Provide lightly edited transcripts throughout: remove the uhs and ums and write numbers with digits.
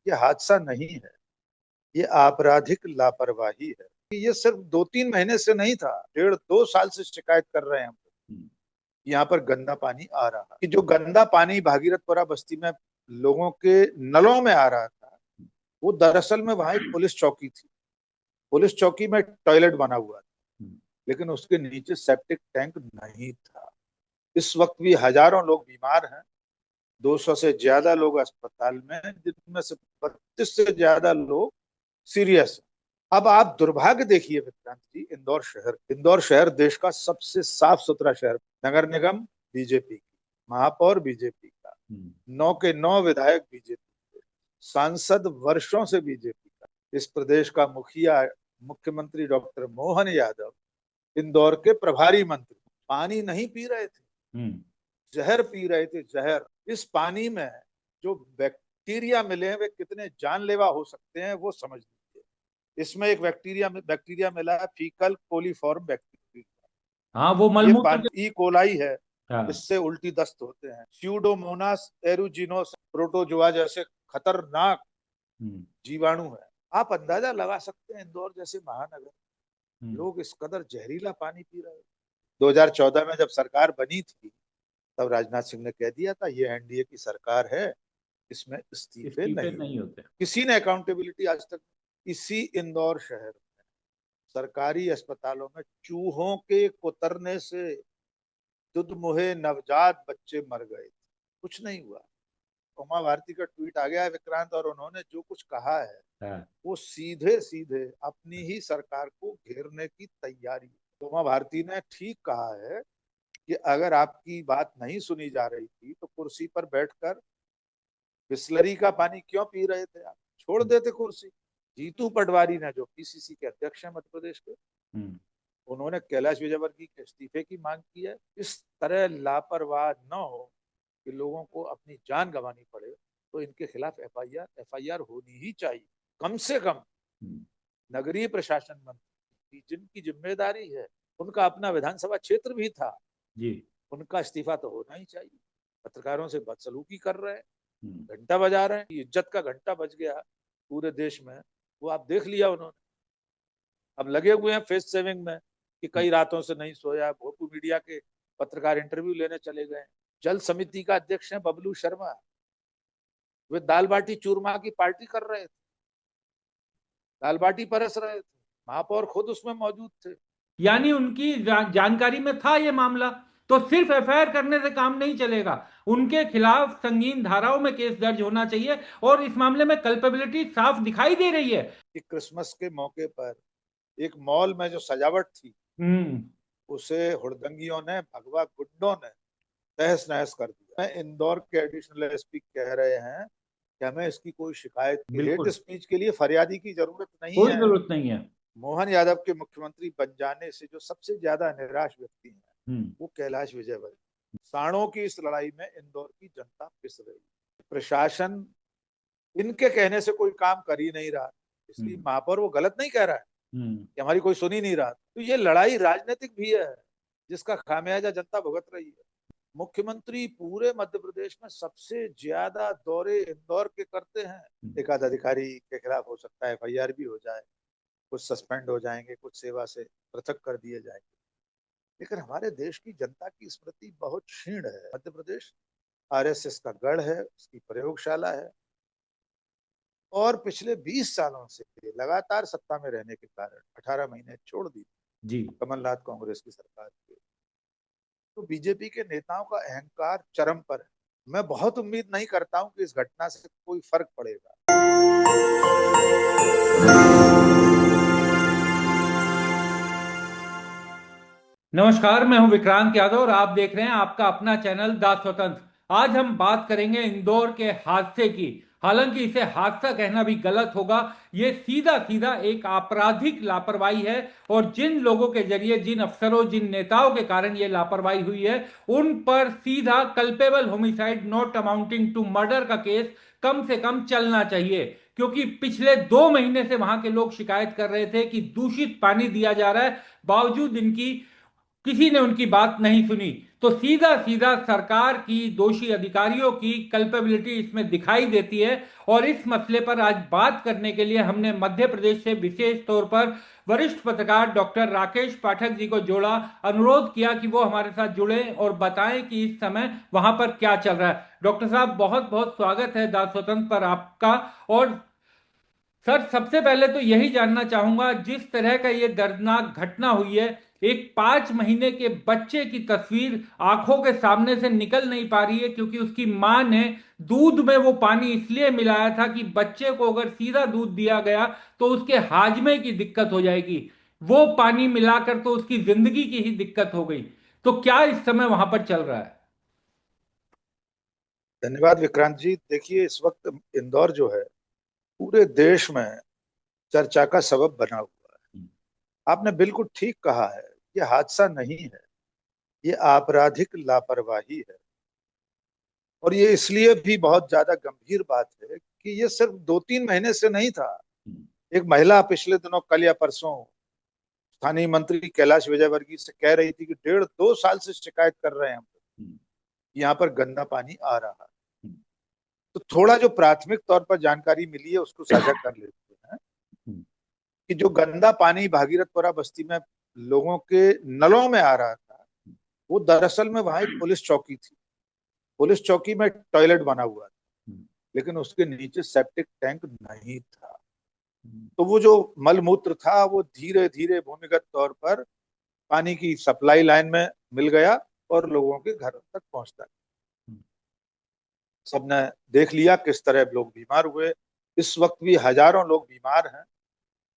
ये हादसा नहीं है, ये आपराधिक लापरवाही है। ये सिर्फ 2-3 महीने से नहीं था, 1.5-2 साल से शिकायत कर रहे हैं हम। यहाँ पर गंदा पानी आ रहा है, कि जो गंदा पानी भागीरथपुरा बस्ती में लोगों के नलों में आ रहा था, वो दरअसल में वहां एक पुलिस चौकी थी। पुलिस चौकी में टॉयलेट बना हुआ था, लेकिन उसके नीचे सेप्टिक टैंक नहीं था। इस वक्त भी हजारों लोग बीमार हैं, 200 से ज्यादा लोग अस्पताल में हैं, जिनमें से 32 से ज्यादा लोग सीरियस है। अब आप दुर्भाग्य देखिए विक्रांत जी, इंदौर शहर देश का सबसे साफ सुथरा शहर, नगर निगम बीजेपी की, महापौर बीजेपी का, 9 के 9 विधायक बीजेपी के, सांसद वर्षों से बीजेपी का, इस प्रदेश का मुखिया मुख्यमंत्री डॉक्टर मोहन यादव, इंदौर के प्रभारी मंत्री पानी नहीं पी रहे थे, जहर पी रहे थे, जहर। इस पानी में जो बैक्टीरिया मिले हैं वे कितने जानलेवा हो सकते हैं वो समझ लीजिए। इसमें एक बैक्टीरिया मिला है, फीकल कोलीफॉर्म बैक्टीरिया। हाँ, वो ये मलमूत्र ई कोलाई है, हाँ। इससे उल्टी दस्त होते हैं। स्यूडोमोनास एरुजिनोस प्रोटोजोआ जैसे खतरनाक जीवाणु है। आप अंदाजा लगा सकते हैं, इंदौर जैसे महानगर, लोग इस कदर जहरीला पानी पी रहे हैं। 2014 में जब सरकार बनी थी, तब राजनाथ सिंह ने कह दिया था ये एनडीए की सरकार है, इसमें इस्तीफे नहीं होते। किसी ने अकाउंटेबिलिटी आज तक। इसी इंदौर शहर में सरकारी अस्पतालों में चूहों के कुतरने से दुधमुहे नवजात बच्चे मर गए, कुछ नहीं हुआ। उमा भारती का ट्वीट आ गया है विक्रांत, और उन्होंने जो कुछ कहा है वो सीधे सीधे अपनी ही सरकार को घेरने की तैयारी। उमा भारती ने ठीक कहा है कि अगर आपकी बात नहीं सुनी जा रही थी तो कुर्सी पर बैठकर बिस्लरी का पानी क्यों पी रहे थे आप, छोड़ देते कुर्सी। जीतू पटवारी ने, जो पीसीसी के अध्यक्ष हैं मध्य प्रदेश के, उन्होंने कैलाश विजयवर्गीय के इस्तीफे की मांग की है। इस तरह लापरवाह न हो कि लोगों को अपनी जान गंवानी पड़े, तो इनके खिलाफ एफआईआर होनी ही चाहिए। कम से कम नगरीय प्रशासन मंत्री जिनकी जिम्मेदारी है, उनका अपना विधानसभा क्षेत्र भी था जी, उनका इस्तीफा तो होना ही चाहिए। पत्रकारों से बदसलूकी कर रहे हैं, घंटा बजा रहे हैं, इज्जत का घंटा बज गया पूरे देश में, वो आप देख लिया उन्होंने। अब लगे हुए हैं फेस सेविंग में कि कई रातों से नहीं सोया। भोपू मीडिया के पत्रकार इंटरव्यू लेने चले गए। जल समिति का अध्यक्ष है बबलू शर्मा, वे दाल बाटी चूरमा की पार्टी कर रहे थे, दाल बाटी परस रहे थे, महापौर खुद उसमें मौजूद थे। यानी उनकी जानकारी में था ये मामला, तो सिर्फ एफआईआर करने से काम नहीं चलेगा, उनके खिलाफ संगीन धाराओं में केस दर्ज होना चाहिए। और इस मामले में कल्पेबिलिटी साफ दिखाई दे रही है कि क्रिसमस के मौके पर एक मॉल में जो सजावट थी, उसे हुड़दंगियों ने, भगवा गुंडों ने तहस नहस कर दिया। इंदौर के एडिशनल एसपी कह रहे हैं कि हमें इसकी कोई शिकायत, हेट स्पीच के लिए फरियादी की जरूरत नहीं है, कोई जरूरत नहीं है। मोहन यादव के मुख्यमंत्री बन जाने से जो सबसे ज्यादा निराश व्यक्ति हैं वो कैलाश विजयवर्गीय। साणों की इस लड़ाई में इंदौर की जनता पिस रही है। प्रशासन इनके कहने से कोई काम कर ही नहीं रहा, इसलिए महापौर वो गलत नहीं कह रहा है कि हमारी कोई सुन ही नहीं रहा। तो ये लड़ाई राजनीतिक भी है, जिसका खामियाजा जनता भुगत रही है। मुख्यमंत्री पूरे मध्य प्रदेश में सबसे ज्यादा दौरे इंदौर के करते हैं। एक आध अधिकारी के खिलाफ हो सकता है एफआईआर भी हो जाए, कुछ सस्पेंड हो जाएंगे, कुछ सेवा से पृथक कर दिए जाएंगे, लेकिन हमारे देश की जनता की स्मृति बहुत क्षीण है। मध्य प्रदेश आरएसएस का गढ़ है, उसकी प्रयोगशाला है, और पिछले 20 सालों से लगातार सत्ता में रहने के कारण 18 महीने छोड़ दी जी कमलनाथ कांग्रेस की सरकार के, तो बीजेपी के नेताओं का अहंकार चरम पर है। मैं बहुत उम्मीद नहीं करता हूं कि इस घटना से कोई फर्क पड़ेगा। नमस्कार, मैं हूं विक्रांत यादव और आप देख रहे हैं आपका अपना चैनल द स्वतंत्र। आज हम बात करेंगे इंदौर के हादसे की। हालांकि इसे हादसा कहना भी गलत होगा, ये सीधा सीधा एक आपराधिक लापरवाही है। और जिन लोगों के जरिए, जिन अफसरों, जिन नेताओं के कारण ये लापरवाही हुई है, उन पर सीधा culpable homicide not amounting to murder का केस कम से कम चलना चाहिए। क्योंकि पिछले 2 महीने से वहां के लोग शिकायत कर रहे थे कि दूषित पानी दिया जा रहा है, बावजूद इनकी किसी ने उनकी बात नहीं सुनी। तो सीधा सीधा सरकार की, दोषी अधिकारियों की कल्पेबिलिटी इसमें दिखाई देती है। और इस मसले पर आज बात करने के लिए हमने मध्य प्रदेश से विशेष तौर पर वरिष्ठ पत्रकार डॉक्टर राकेश पाठक जी को जोड़ा, अनुरोध किया कि वो हमारे साथ जुड़े और बताएं कि इस समय वहां पर क्या चल रहा है। डॉक्टर साहब, बहुत बहुत स्वागत है दास स्वतंत्र पर आपका। और सर, सबसे पहले तो यही जानना चाहूंगा, जिस तरह का ये दर्दनाक घटना हुई है, एक 5 महीने के बच्चे की तस्वीर आंखों के सामने से निकल नहीं पा रही है, क्योंकि उसकी मां ने दूध में वो पानी इसलिए मिलाया था कि बच्चे को अगर सीधा दूध दिया गया तो उसके हाजमे की दिक्कत हो जाएगी। वो पानी मिलाकर तो उसकी जिंदगी की ही दिक्कत हो गई। तो क्या इस समय वहां पर चल रहा है? धन्यवाद विक्रांत जी। देखिए, इस वक्त इंदौर जो है पूरे देश में चर्चा का सबब बना हुआ है। आपने बिल्कुल ठीक कहा है। ये हादसा नहीं है, ये आपराधिक लापरवाही है। और ये इसलिए भी बहुत ज्यादा गंभीर बात है कि ये सिर्फ 2-3 महीने से नहीं था। एक महिला पिछले दिनों, कल या परसों, स्थानीय मंत्री कैलाश विजयवर्गीय से कह रही थी कि 1.5-2 साल से शिकायत कर रहे हैं हम कि यहाँ पर गंदा पानी आ रहा है। तो थोड़ा जो प्राथमिक तौर पर जानकारी मिली है उसको साझा कर लेते हैं कि जो गंदा पानी भागीरथपुरा बस्ती में लोगों के नलों में आ रहा था, वो दरअसल में वहां एक पुलिस चौकी थी। पुलिस चौकी में टॉयलेट बना हुआ था, लेकिन उसके नीचे सेप्टिक टैंक नहीं था। तो वो जो मलमूत्र था वो धीरे धीरे भूमिगत तौर पर पानी की सप्लाई लाइन में मिल गया और लोगों के घरों तक पहुंचता। सबने देख लिया किस तरह लोग बीमार हुए। इस वक्त भी हजारों लोग बीमार हैं।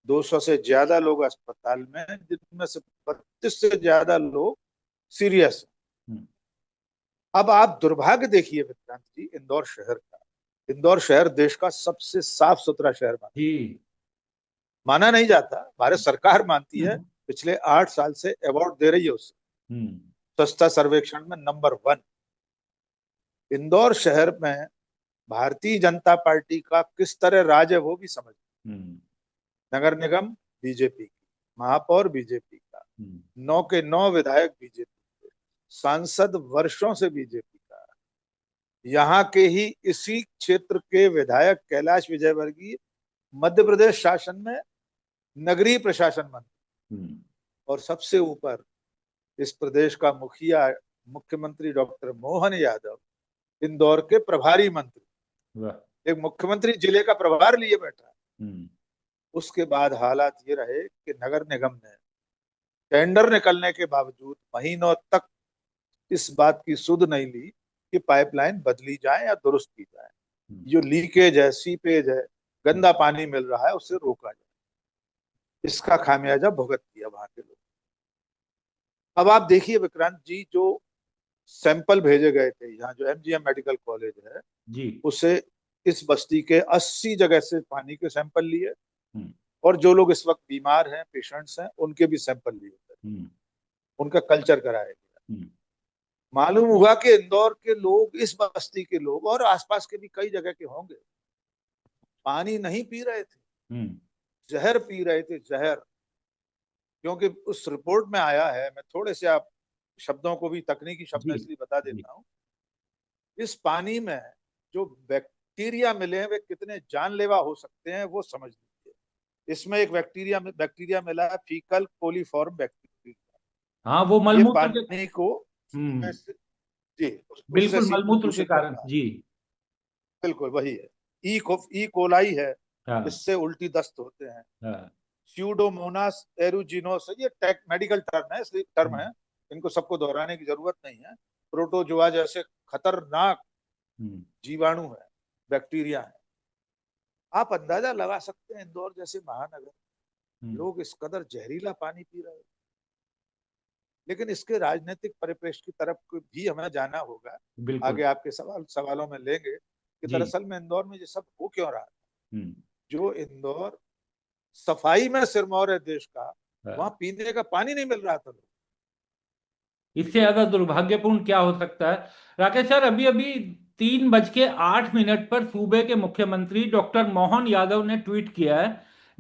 200 से ज्यादा लोग अस्पताल में हैं, जिनमें से 32 से ज्यादा लोग सीरियस हैं। अब आप दुर्भाग्य देखिए विक्रांत जी, इंदौर शहर का। इंदौर शहर देश का सबसे साफ सुथरा शहर माना नहीं जाता। भारत सरकार मानती है, पिछले 8 साल से अवार्ड दे रही है उसे, स्वच्छता सर्वेक्षण में नंबर 1। इंदौर शहर में भारतीय जनता पार्टी का किस तरह राज है वो भी समझ। नगर निगम बीजेपी की, महापौर बीजेपी का, 9 के 9 विधायक बीजेपी के, सांसद वर्षों से बीजेपी का। यहाँ के ही इसी क्षेत्र के विधायक कैलाश विजयवर्गीय मध्य प्रदेश शासन में नगरीय प्रशासन मंत्री, और सबसे ऊपर इस प्रदेश का मुखिया मुख्यमंत्री डॉक्टर मोहन यादव इंदौर के प्रभारी मंत्री। एक मुख्यमंत्री जिले का प्रभार लिए बैठा है। उसके बाद हालात ये रहे कि नगर निगम ने टेंडर निकलने के बावजूद महीनों तक इस बात की सुध नहीं ली कि पाइपलाइन बदली जाए या दुरुस्त की जाए। जो लीकेज है, सीपेज है, गंदा पानी मिल रहा है, उसे रोका जाए। इसका खामियाजा भुगत किया वहां के लोग। अब आप देखिए विक्रांत जी, जो सैंपल भेजे गए थे यहाँ, जो एमजीएम मेडिकल कॉलेज है जी, उसे इस बस्ती के 80 जगह से पानी के सैंपल लिए, और जो लोग इस वक्त बीमार हैं, पेशेंट्स हैं, उनके भी सैंपल लिए, उनका कल्चर कराया गया। मालूम हुआ कि इंदौर के लोग, इस बस्ती के लोग और आसपास के भी कई जगह के होंगे, पानी नहीं पी रहे थे, जहर पी रहे थे, जहर। क्योंकि उस रिपोर्ट में आया है, मैं थोड़े से आप शब्दों को भी तकनीकी शब्द में इसलिए बता देता हूँ, इस पानी में जो बैक्टीरिया मिले हैं वे कितने जानलेवा हो सकते हैं वो समझ लीजिए। इसमें एक बैक्टीरिया मिला है, फीकल कोलीफॉर्म बैक्टीरिया। हाँ, वो ये मलमूत्र के, पानी को जी उससे बिल्कुल मलमूत्र के दूषित कारण करता है। जी। बिल्कुल वही है। ई कोलाई है, हाँ, इससे उल्टी दस्त होते हैं। हाँ, स्यूडोमोनास एरुजिनोस, ये मेडिकल टर्म है, इसलिए टर्म है, इनको सबको दोहराने की जरूरत नहीं है। प्रोटोजोआ जैसे खतरनाक जीवाणु है, बैक्टीरिया है। आप अंदाजा लगा सकते हैं, इंदौर जैसे महानगर, लोग इस कदर जहरीला पानी पी रहे हैं। लेकिन इसके राजनीतिक परिप्रेक्ष्य की तरफ भी हमें जाना होगा। आगे आपके सवालों में लेंगे कि दरअसल में इंदौर में ये सब हो क्यों रहा है। जो इंदौर सफाई में सिरमौर है देश का, वहां पीने का पानी नहीं मिल रहा था। इससे ज्यादा दुर्भाग्यपूर्ण क्या हो सकता है? राकेश सर, अभी अभी 3:08 पर सूबे के मुख्यमंत्री डॉक्टर मोहन यादव ने ट्वीट किया है,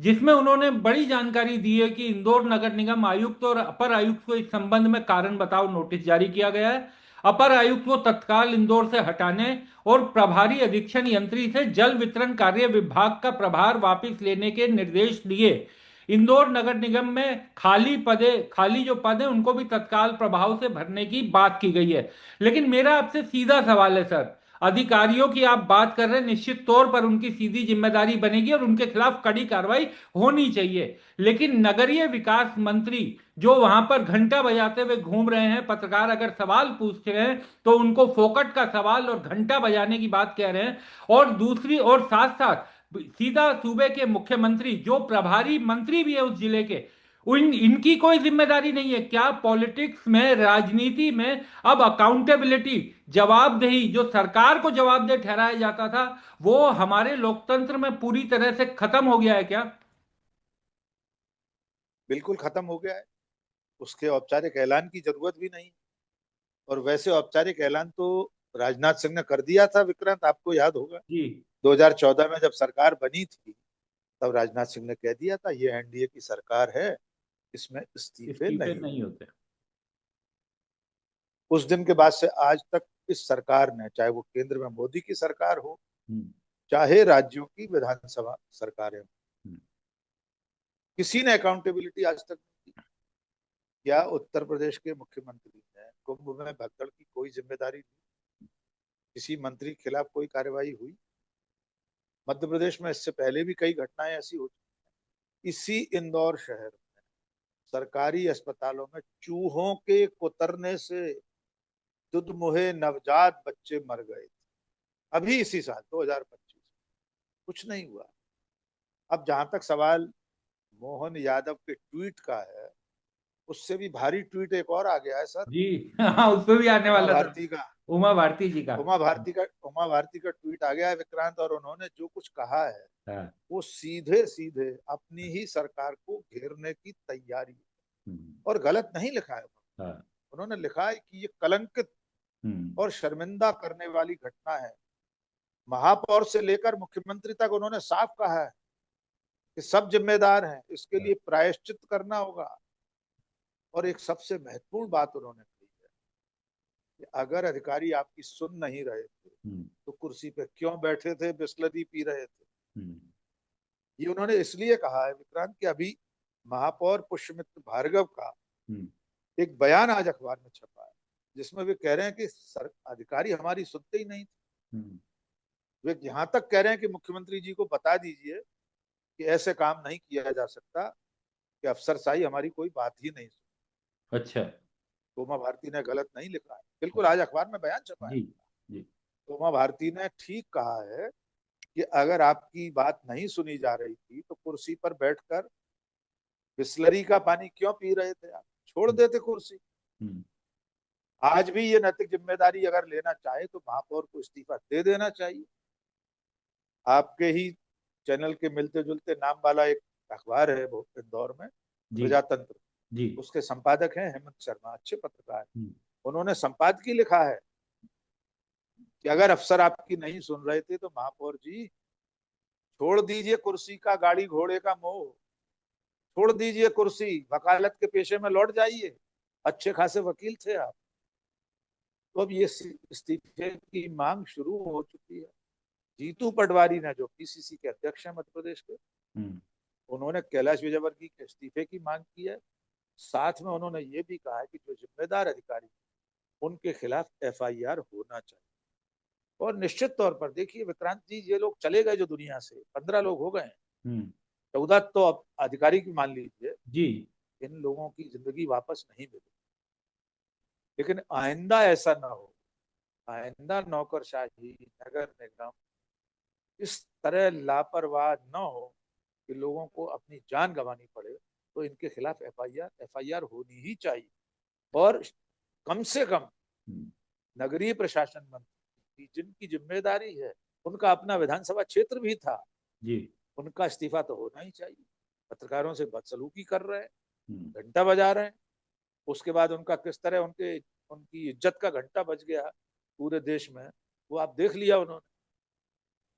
जिसमें उन्होंने बड़ी जानकारी दी है कि इंदौर नगर निगम आयुक्त और अपर आयुक्त को इस संबंध में कारण बताओ नोटिस जारी किया गया है। अपर आयुक्त को तत्काल इंदौर से हटाने और प्रभारी अधीक्षण यंत्री से जल वितरण कार्य विभाग का प्रभार वापस लेने के निर्देश दिए। इंदौर नगर निगम में खाली जो पद है उनको भी तत्काल प्रभाव से भरने की बात की गई है। लेकिन मेरा आपसे सीधा सवाल है सर, अधिकारियों की आप बात कर रहे हैं, निश्चित तौर पर उनकी सीधी जिम्मेदारी बनेगी और उनके खिलाफ कड़ी कार्रवाई होनी चाहिए। लेकिन नगरीय विकास मंत्री जो वहां पर घंटा बजाते हुए घूम रहे हैं, पत्रकार अगर सवाल पूछ रहे हैं तो उनको फोकट का सवाल और घंटा बजाने की बात कह रहे हैं, और दूसरी और साथ साथ सीधा सूबे के मुख्यमंत्री जो प्रभारी मंत्री भी है उस जिले के, इनकी कोई जिम्मेदारी नहीं है क्या? पॉलिटिक्स में, राजनीति में अब अकाउंटेबिलिटी, जवाबदेही, जो सरकार को जवाबदेह ठहराया जाता था, वो हमारे लोकतंत्र में पूरी तरह से खत्म हो गया है क्या? बिल्कुल खत्म हो गया है। उसके औपचारिक ऐलान की जरूरत भी नहीं। और वैसे औपचारिक ऐलान तो राजनाथ सिंह ने कर दिया था विक्रांत, आपको याद होगा। जी। 2014 में जब सरकार बनी थी तब राजनाथ सिंह ने कह दिया था ये एनडीए की सरकार है, इसमें इस्तीफे इस्तीफे नहीं। नहीं होते। उस दिन के बाद से आज तक इस सरकार ने, चाहे वो केंद्र में मोदी की सरकार हो, हम्म। चाहे राज्यों की विधानसभा सरकारें हो, हम्म। किसी ने अकाउंटेबिलिटी आज तक नहीं की। क्या उत्तर प्रदेश के मुख्यमंत्री ने कुंभ में भगदड़ की कोई जिम्मेदारी ली? किसी मंत्री के खिलाफ कोई कार्रवाई हुई? मध्य प्रदेश में इससे पहले भी कई घटनाएं ऐसी हो चुकी। इसी इंदौर शहर में सरकारी अस्पतालों में चूहों के कुतरने से दुधमुहे नवजात बच्चे मर गए थे, अभी इसी साल 2025। कुछ नहीं हुआ। अब जहां तक सवाल मोहन यादव के ट्वीट का है, उससे भी भारी ट्वीट एक और आ गया है सर। जी। हाँ, उस पर भी आने उमा वाला था। भारती का उमा भारती जी का। उमा भारती का ट्वीट आ गया है विक्रांत, और उन्होंने जो कुछ कहा है हाँ। वो सीधे सीधे अपनी ही सरकार को घेरने की तैयारी है। हम्म। और गलत नहीं लिखा है। हाँ। उन्होंने लिखा है कि ये कलंकित हम्म। और शर्मिंदा करने वाली घटना है। महापौर से लेकर मुख्यमंत्री तक उन्होंने साफ कहा है कि सब जिम्मेदार हैं, इसके हाँ। लिए प्रायश्चित करना होगा। और एक सबसे महत्वपूर्ण बात उन्होंने कही है कि अगर अधिकारी आपकी सुन नहीं रहे थे हम्म। तो कुर्सी पे क्यों बैठे थे, बिस्लरी पी रहे थे? हम्म। ये उन्होंने इसलिए कहा है विक्रांत कि अभी महापौर पुष्यमित्र भार्गव का हम्म। एक बयान आज अखबार में छपा है, जिसमें वे कह रहे हैं कि अधिकारी हमारी सुनते ही नहीं थे। हम्म। वे यहाँ तक कह रहे हैं कि मुख्यमंत्री जी को बता दीजिए कि ऐसे काम नहीं किया जा सकता, कि अफसरशाही हमारी कोई बात ही नहीं सुनी। अच्छा। तो उमा भारती ने गलत नहीं लिखा है, बिल्कुल आज अखबार में बयान छपा है। जी। जी। तो उमा भारती ने ठीक कहा है कि अगर आपकी बात नहीं सुनी जा रही थी तो कुर्सी पर बैठकर बिस्लरी का पानी क्यों पी रहे थे? आप छोड़ देते कुर्सी। हम्म। आज भी ये नैतिक जिम्मेदारी अगर लेना चाहे तो महापौर को इस्तीफा दे देना चाहिए। आपके ही चैनल के मिलते जुलते नाम वाला एक अखबार है वो इंदौर में, जी। प्रजातंत्र, जी। उसके संपादक हैं हेमंत शर्मा, अच्छे पत्रकार। हम्म। उन्होंने संपादकीय लिखा है कि अगर अफसर आपकी नहीं सुन रहे थे तो महापौर जी छोड़ दीजिए कुर्सी का गाड़ी घोड़े का मोह, छोड़ दीजिए कुर्सी, वकालत के पेशे में लौट जाइए, अच्छे खासे वकील थे आप। तो अब ये इस्तीफे की मांग शुरू हो चुकी है। जीतू पटवारी ने, जो पीसीसी के अध्यक्ष हैं मध्य प्रदेश के, हम्म। उन्होंने कैलाश विजयवर्गीय के इस्तीफे की मांग की है। साथ में उन्होंने ये भी कहा है कि जो जिम्मेदार अधिकारी उनके खिलाफ एफआईआर होना चाहिए। और निश्चित तौर पर देखिए विक्रांत जी, ये लोग चले गए जो दुनिया से, 15 लोग हो गए हैं, हम्म। 14 तो अब अधिकारी की मान लीजिए, जी। इन लोगों की जिंदगी वापस नहीं मिलेगी। लेकिन आइंदा ऐसा ना हो, आइंदा नौकरशाही, नगर निगम इस तरह लापरवाह न हो कि लोगों को अपनी जान गंवानी पड़े। तो इनके खिलाफ एफआईआर होनी ही चाहिए। और कम से कम हम्म। नगरीय प्रशासन मंत्री जिनकी जिम्मेदारी है, उनका अपना विधानसभा क्षेत्र भी था, जी। उनका इस्तीफा तो होना ही चाहिए। पत्रकारों से बदसलूकी कर रहे हैं, हम्म। घंटा बजा रहे हैं। उसके बाद उनका किस तरह उनकी इज्जत का घंटा बज गया पूरे देश में, वो आप देख लिया उन्होंने।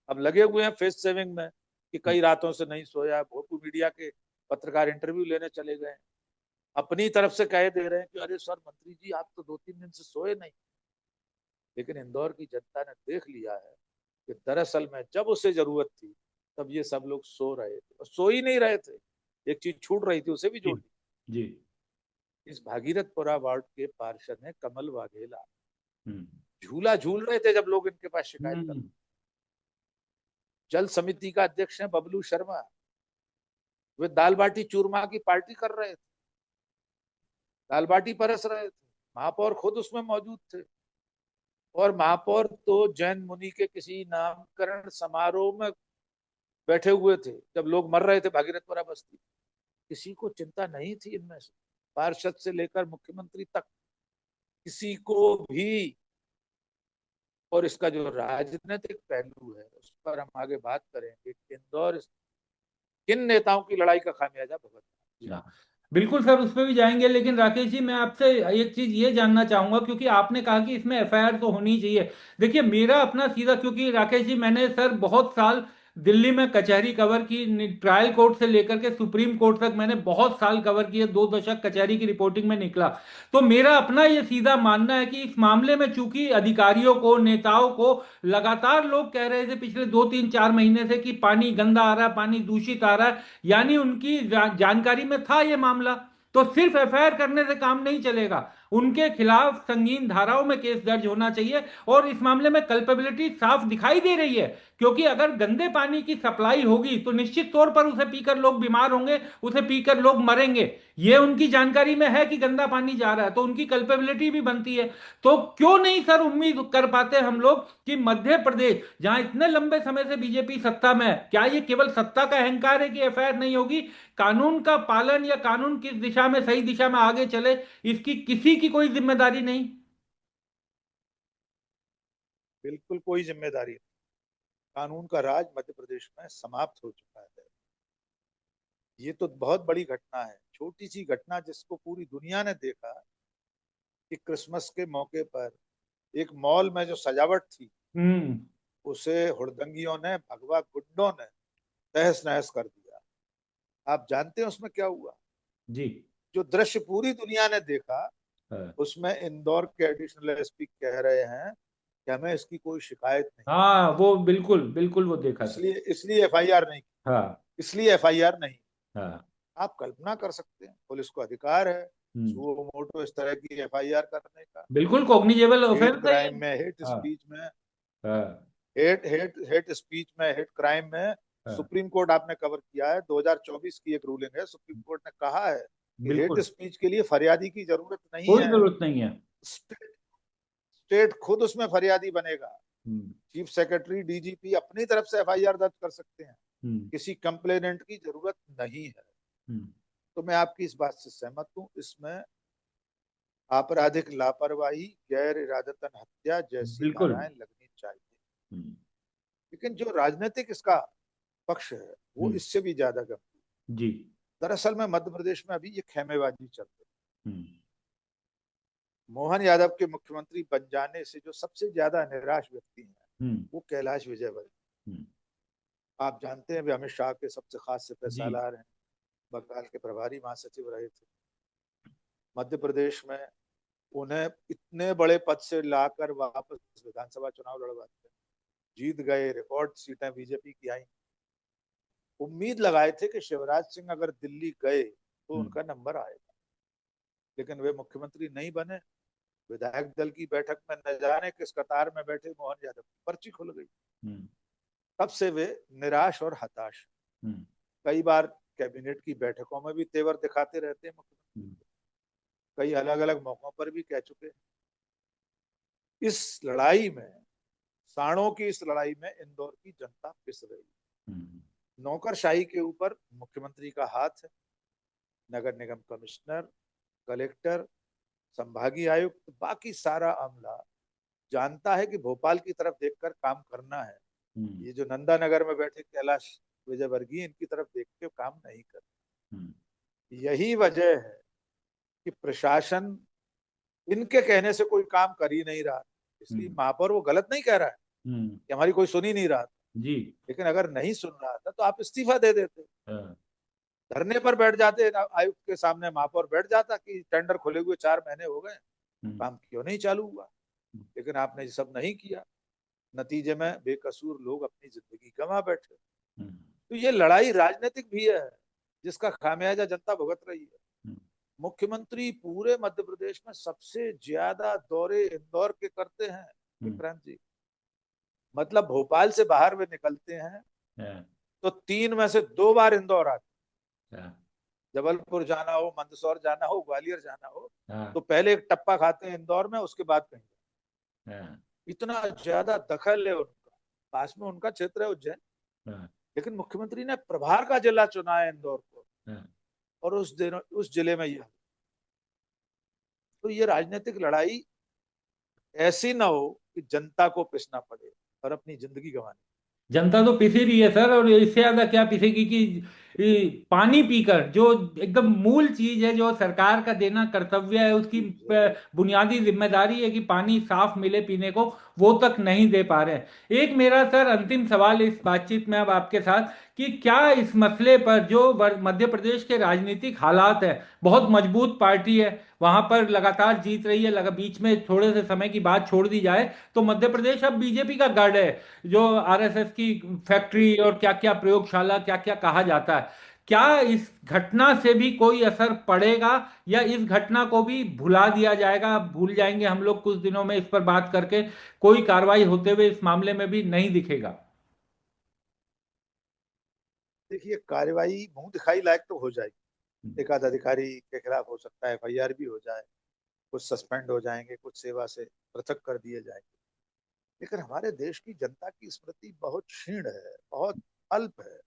अब लगे हुए हैं फेस सेविंग में कि कई रातों से नहीं सोया। भोपू मीडिया के पत्रकार इंटरव्यू लेने चले गए, अपनी तरफ से कह दे रहे हैं कि अरे सर मंत्री जी आप तो 2-3 दिन से सोए नहीं। लेकिन इंदौर की जनता ने देख लिया है कि दरअसल में जब उसे जरूरत थी तब ये सब लोग सो रहे थे, और सो ही नहीं रहे थे, एक चीज छूट रही थी उसे भी जी जोड़ दी। जी। इस भागीरथपुरा वार्ड के पार्षद ने कमल वाघेला, हम्म झूला झूल रहे थे जब लोग इनके पास शिकायत कर। हम्म जल समिति का अध्यक्ष है बबलू शर्मा, वे दाल बाटी चूरमा की पार्टी कर रहे थे, दाल बाटी परस रहे थे। महापौर खुद उसमें मौजूद थे, और महापौर तो जैन मुनि के किसी नामकरण समारोह में बैठे हुए थे जब लोग मर रहे थे भागीरथपुरा बस्ती। किसी को चिंता नहीं थी इनमें से, पार्षद से लेकर मुख्यमंत्री तक किसी को भी। और इसका जो राजनीतिक पहलू है उस पर हम आगे बात करेंगे। इंदौर किन नेताओं की लड़ाई का खामियाजा भुगतना। हाँ, बिल्कुल सर, उस पर भी जाएंगे, लेकिन राकेश जी मैं आपसे एक चीज ये जानना चाहूंगा, क्योंकि आपने कहा कि इसमें एफआईआर तो होनी चाहिए। देखिए मेरा अपना सीधा, क्योंकि राकेश जी मैंने सर बहुत साल दिल्ली में कचहरी कवर की, ट्रायल कोर्ट से लेकर के सुप्रीम कोर्ट तक मैंने बहुत साल कवर किए, 2 दशक कचहरी की रिपोर्टिंग में निकला। तो मेरा अपना ये सीधा मानना है कि इस मामले में चूंकि अधिकारियों को, नेताओं को लगातार लोग कह रहे थे पिछले 2-3-4 महीने से कि पानी गंदा आ रहा है, पानी दूषित आ रहा है, यानी उनकी जानकारी में था ये मामला। तो सिर्फ एफआईआर करने से काम नहीं चलेगा, उनके खिलाफ संगीन धाराओं में केस दर्ज होना चाहिए। और इस मामले में कल्पेबिलिटी साफ दिखाई दे रही है, क्योंकि अगर गंदे पानी की सप्लाई होगी तो निश्चित तौर पर उसे पीकर लोग बीमार होंगे, उसे पीकर लोग मरेंगे। ये उनकी जानकारी में है कि गंदा पानी जा रहा है, तो उनकी कल्पेबिलिटी भी बनती है। तो क्यों नहीं सर उम्मीद कर पाते हम लोग कि मध्य प्रदेश, जहां इतने लंबे समय से बीजेपी सत्ता में है, क्या ये केवल सत्ता का अहंकार है कि एफआईआर नहीं होगी? कानून का पालन या कानून किस दिशा में, सही दिशा में आगे चले, इसकी किसी की कोई जिम्मेदारी नहीं। बिल्कुल कोई जिम्मेदारी नहीं। कानून का राज मध्य प्रदेश में समाप्त हो चुका है। ये तो बहुत बड़ी घटना है, छोटी सी घटना जिसको पूरी दुनिया ने देखा कि क्रिसमस के मौके पर एक मॉल में जो सजावट थी हम्म। उसे हुड़दंगियों ने, भगवा गुंडों ने तहस नहस कर दिया। आप जानते हैं उसमें क्या हुआ? जी। जो दृश्य पूरी दुनिया ने देखा, हाँ उसमें इंदौर के एडिशनल एसपी कह रहे हैं कि हमें इसकी कोई शिकायत नहीं, हाँ, वो बिल्कुल बिल्कुल वो देखा था। इसलिए इसलिए एफआईआर नहीं, हाँ इसलिए एफआईआर नहीं। हाँ। आप कल्पना कर सकते हैं, पुलिस को अधिकार है हम्म। सुओ मोटो इस तरह की एफआईआर करने का। बिल्कुल कॉग्निजेबल हेट ऑफेंस है ये। क्राइम में, हेट हाँ स्पीच में, हाँ हेट हेट हेट स्पीच में, हेट क्राइम में। हाँ। सुप्रीम कोर्ट आपने कवर किया है, 2024 की एक रूलिंग है, सुप्रीम कोर्ट ने कहा है कि हेट बिल्कुल स्पीच के लिए फरियादी की जरूरत नहीं कोई है। जरूरत नहीं है। स्टेट स्टेट खुद उसमें फरियादी बनेगा। हम्म चीफ सेक्रेटरी, डीजीपी अपनी तरफ से एफआईआर दर्ज कर सकते हैं, हम्म किसी कंप्लेनेंट की जरूरत नहीं है। हम्म। तो मैं आपकी इस बात से सहमत हूं, इसमें आपराधिक लापरवाही, गैर इरादतन हत्या जैसी बिल्कुल। धाराएं लगनी चाहिए। हम्म लेकिन जो राजनीतिक इसका पक्ष है वो हम्म। इससे भी ज्यादा गंभीर। जी। दरअसल में मध्य प्रदेश में अभी ये खेमेबाजी चल रही है। हम्म मोहन यादव के मुख्यमंत्री बन जाने से जो सबसे ज्यादा निराश व्यक्ति हैं हम्म वो कैलाश विजयवर्गीय। हम्म। आप जानते हैं वे अमित शाह के सबसे खास सिपह जी। सालार हैं, बंगाल के प्रभारी महासचिव रहे थे। मध्य प्रदेश में उन्हें इतने बड़े पद से लाकर वापस विधानसभा चुनाव लड़वाते, जीत गए, रिकॉर्ड सीटें बीजेपी की आई। उम्मीद लगाए थे कि शिवराज सिंह अगर दिल्ली गए तो हम्म उनका नंबर आएगा, लेकिन वे मुख्यमंत्री नहीं बने। विधायक दल की बैठक में न जाने किस कतार में बैठे मोहन यादव की पर्ची खुल गई। हम्म तब से वे निराश और हताश। हम्म कई बार कैबिनेट की बैठकों में भी तेवर दिखाते रहते हैं मुख्यमंत्री, हम्म। कई अलग अलग मौकों पर भी कह चुके हैं। इस लड़ाई में, साणों की इस लड़ाई में इंदौर की जनता पिस रही है। हम्म। नौकरशाही के ऊपर मुख्यमंत्री का हाथ है। नगर निगम कमिश्नर, कलेक्टर, संभागीय आयुक्त, बाकी सारा अमला जानता है कि भोपाल की तरफ देखकर काम करना है। हम्म। ये जो नंदा नगर में बैठे कैलाश विजयवर्गीय, इनकी तरफ देख के काम नहीं करना। हम्म। यही वजह है कि प्रशासन इनके कहने से कोई काम कर ही नहीं रहा। इसलिए हम्म। महापौर वो गलत नहीं कह रहा है हम्म। कि हमारी कोई सुन ही नहीं रहा। जी। लेकिन अगर नहीं सुन रहा था तो आप इस्तीफा दे देते, हाँ। धरने पर बैठ जाते, आयुक्त के सामने महापौर बैठ जाता कि टेंडर खुले हुए 4 महीने हो गए, हम्म। काम क्यों नहीं चालू हुआ। लेकिन आपने ये सब नहीं किया, नतीजे में बेकसूर लोग अपनी जिंदगी गंवा बैठे। हम्म। तो ये लड़ाई राजनीतिक भी है, जिसका खामियाजा जनता भुगत रही है। हम्म। मुख्यमंत्री पूरे मध्य प्रदेश में सबसे ज्यादा दौरे इंदौर के करते हैं हम्म। विक्रांत जी। मतलब भोपाल से बाहर वे निकलते हैं हाँ। तो 3 में से 2 बार इंदौर आते। हाँ। जबलपुर जाना हो, मंदसौर जाना हो, ग्वालियर जाना हो, हाँ। तो पहले एक टप्पा खाते हैं इंदौर में, उसके बाद कहीं। हाँ। इतना ज्यादा दखल है उनका, पास में उनका क्षेत्र है उज्जैन, हाँ। लेकिन मुख्यमंत्री ने प्रभार का जिला चुना है इंदौर को, हाँ। और उस जिले में यह। तो ये राजनीतिक लड़ाई ऐसी ना हो कि जनता को पिसना पड़े और अपनी जिंदगी गंवानी। जनता तो पिसी रही है सर, और इससे ज्यादा क्या पिसेगी कि पानी पीकर, जो एकदम मूल चीज है, जो सरकार का देना कर्तव्य है, उसकी जी जरूर। बुनियादी जिम्मेदारी है कि पानी साफ मिले पीने को, वो तक नहीं दे पा रहे हैं। एक मेरा सर अंतिम सवाल इस बातचीत में अब आपके साथ, कि क्या इस मसले पर जो मध्य प्रदेश के राजनीतिक हालात है, बहुत मजबूत पार्टी है, वहां पर लगातार जीत रही है, बीच में थोड़े से समय की बात छोड़ दी जाए तो मध्य प्रदेश अब बीजेपी का गढ़ है, जो आरएसएस की फैक्ट्री और क्या क्या प्रयोगशाला क्या क्या कहा जाता है। क्या इस घटना से भी कोई असर पड़ेगा, या इस घटना को भी भुला दिया जाएगा, भूल जाएंगे हम लोग कुछ दिनों में इस पर बात करके, कोई कार्रवाई होते हुए इस मामले में भी नहीं दिखेगा? देखिए, कार्रवाई मुंह दिखाई लायक तो हो जाएगी। एक आध अधिकारी के खिलाफ हो सकता है एफआईआर भी हो जाए, कुछ सस्पेंड हो जाएंगे, कुछ सेवा से पृथक कर दिए जाएंगे। लेकिन हमारे देश की जनता की स्मृति बहुत क्षीण है, बहुत अल्प है,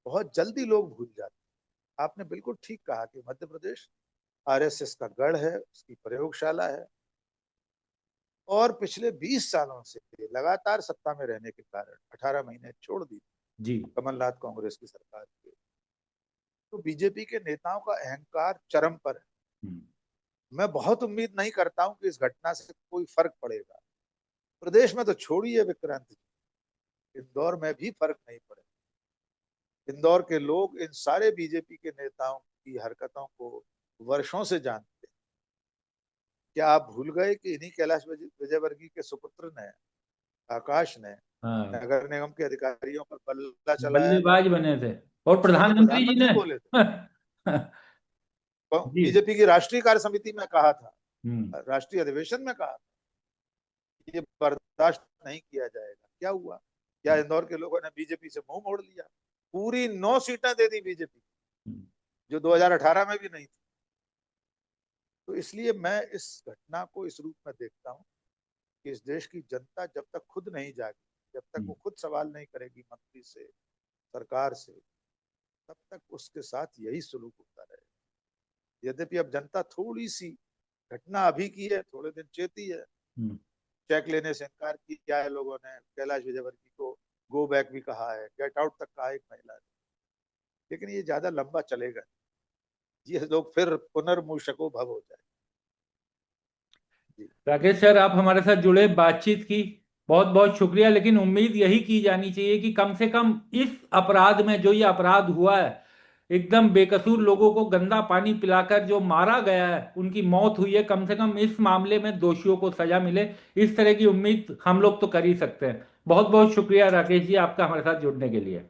बहुत जल्दी लोग भूल जाते हैं। आपने बिल्कुल ठीक कहा कि मध्य प्रदेश आरएसएस का गढ़ है, उसकी प्रयोगशाला है, और पिछले 20 सालों से लगातार सत्ता में रहने के कारण 18 महीने छोड़ दी जी। कमलनाथ कांग्रेस की सरकार के, तो बीजेपी के नेताओं का अहंकार चरम पर है। हम्म। मैं बहुत उम्मीद नहीं करता हूं कि इस घटना से कोई फर्क पड़ेगा। प्रदेश में तो छोड़िए विक्रांत जी, इंदौर में भी फर्क नहीं पड़ेगा। इंदौर के लोग इन सारे बीजेपी के नेताओं की हरकतों को वर्षों से जानते हैं। क्या आप भूल गए कि इन्हीं कैलाश विजयवर्गीय के सुपुत्र ने, आकाश ने, हाँ। नगर निगम के अधिकारियों पर बल्ला चलाया था, बल्लेबाज बने थे, और उसमें तो प्रधानमंत्री जी प्रधानमंत्री ने बोले थे। जी। बीजेपी की राष्ट्रीय कार्य समिति में कहा था, हम्म। राष्ट्रीय अधिवेशन में कहा, ये बर्दाश्त नहीं किया जाएगा। क्या हुआ? क्या इंदौर के लोगों ने बीजेपी से मुंह मोड़ लिया? पूरी 9 सीटें दे दी बीजेपी, हम्म। जो 2018 में भी नहीं थी। तो इसलिए मैं इस घटना को इस रूप में देखता हूँ कि इस देश की जनता जब तक खुद नहीं जागी, जब तक हम्म। वो खुद सवाल नहीं करेगी मंत्री से, सरकार से, तब तक उसके साथ यही सलूक होता रहेगा। यद्यपि अब जनता थोड़ी सी, घटना अभी की है, थोड़े दिन चेती है, हम्म। चेक लेने से इनकार किया है लोगों ने, कैलाश विजयवर्गीय को गो बैक भी कहा है, गेट आउट तक कहा एक महिला ने। लेकिन ये ज्यादा लंबा चलेगा, ये लोग फिर पुनर्मूषको भव हो जाए। जी। राकेश सर, आप हमारे साथ जुड़े, बातचीत की, बहुत बहुत शुक्रिया। लेकिन उम्मीद यही की जानी चाहिए कि कम से कम इस अपराध में, जो ये अपराध हुआ है, एकदम बेकसूर लोगों को गंदा पानी पिलाकर जो मारा गया है, उनकी मौत हुई है, कम से कम इस मामले में दोषियों को सजा मिले, इस तरह की उम्मीद हम लोग तो कर ही सकते हैं। बहुत बहुत शुक्रिया राकेश जी, आपका हमारे साथ जुड़ने के लिए।